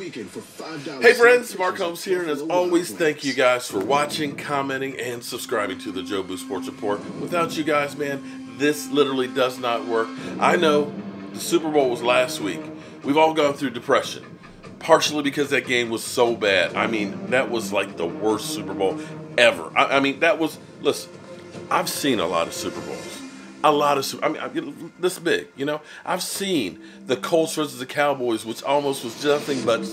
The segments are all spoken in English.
Hey friends, Mark Holmes here, and as always, thank you guys for watching, commenting, and subscribing to the Jobu Sports Report. Without you guys, man, this literally does not work. I know the Super Bowl was last week. We've all gone through depression, partially because that game was so bad. I mean, that was like the worst Super Bowl ever. I mean, that was, listen, I've seen a lot of Super Bowls. This big, you know. I've seen the Colts versus the Cowboys, which almost was nothing but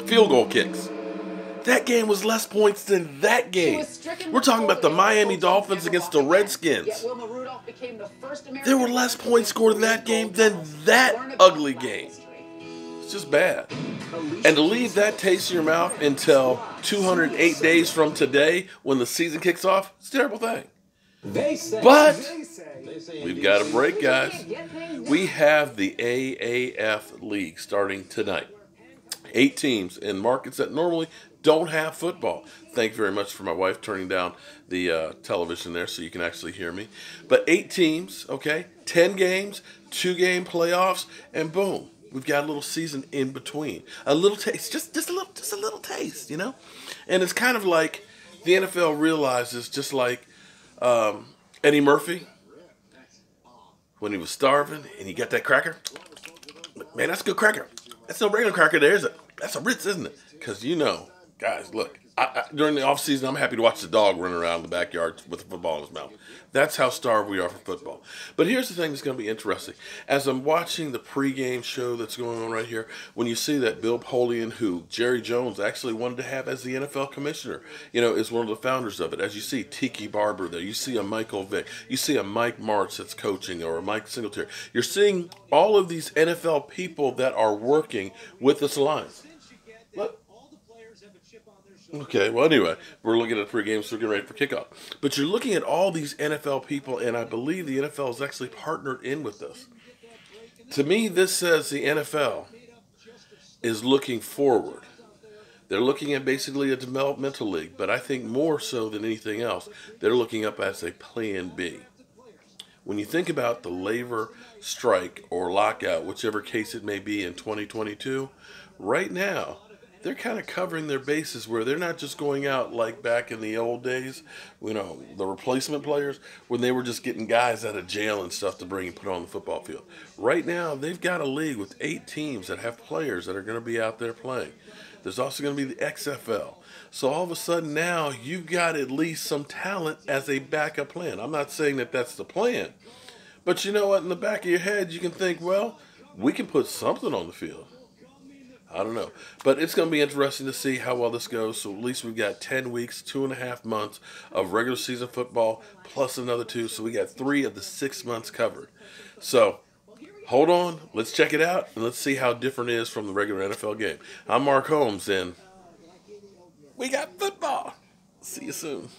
field goal kicks. That game was less points than that game. We're talking about the Miami Dolphins against the Redskins. There were less points scored in that game than that ugly game. It's just bad. And to leave that taste in your mouth until 208 days from today, when the season kicks off, it's a terrible thing. But we've got a break, guys. We have the AAF League starting tonight. 8 teams in markets that normally don't have football. Thank you very much for my wife turning down the television there so you can actually hear me. But 8 teams, okay, 10 games, 2-game playoffs, and boom, we've got a little season in between. A little taste, just a little taste, you know. And it's kind of like the NFL realizes, just like Eddie Murphy, when he was starving and he got that cracker. Man, that's a good cracker. That's no regular cracker there, is it? That's a Ritz, isn't it? Because, you know, guys, look, during the off season, I'm happy to watch the dog run around the backyard with a football in his mouth. That's how starved we are for football. But here's the thing that's going to be interesting. As I'm watching the pregame show that's going on right here, when you see that Bill Polian, who Jerry Jones actually wanted to have as the NFL commissioner, you know, is one of the founders of it. As you see Tiki Barber there, you see a Michael Vick, you see a Mike Martz that's coaching, or a Mike Singletary. You're seeing all of these NFL people that are working with this alliance. Okay, well, anyway, we're looking at the pregame, so we're getting ready for kickoff. But you're looking at all these NFL people, and I believe the NFL is actually partnered in with this. To me, this says the NFL is looking forward. They're looking at basically a developmental league, but I think more so than anything else, they're looking up as a plan B. When you think about the labor strike or lockout, whichever case it may be in 2022, right now, they're kind of covering their bases where they're not just going out like back in the old days, you know, the replacement players, when they were just getting guys out of jail and stuff to bring and put on the football field. Right now, they've got a league with 8 teams that have players that are going to be out there playing. There's also going to be the XFL. So all of a sudden now, you've got at least some talent as a backup plan. I'm not saying that that's the plan. But you know what? In the back of your head, you can think, well, we can put something on the field. I don't know. But it's going to be interesting to see how well this goes. So at least we've got 10 weeks, 2.5 months of regular season football, plus another 2. So we got 3 of the 6 months covered. So hold on. Let's check it out. And let's see how different it is from the regular NFL game. I'm Mark Holmes, and we got football. See you soon.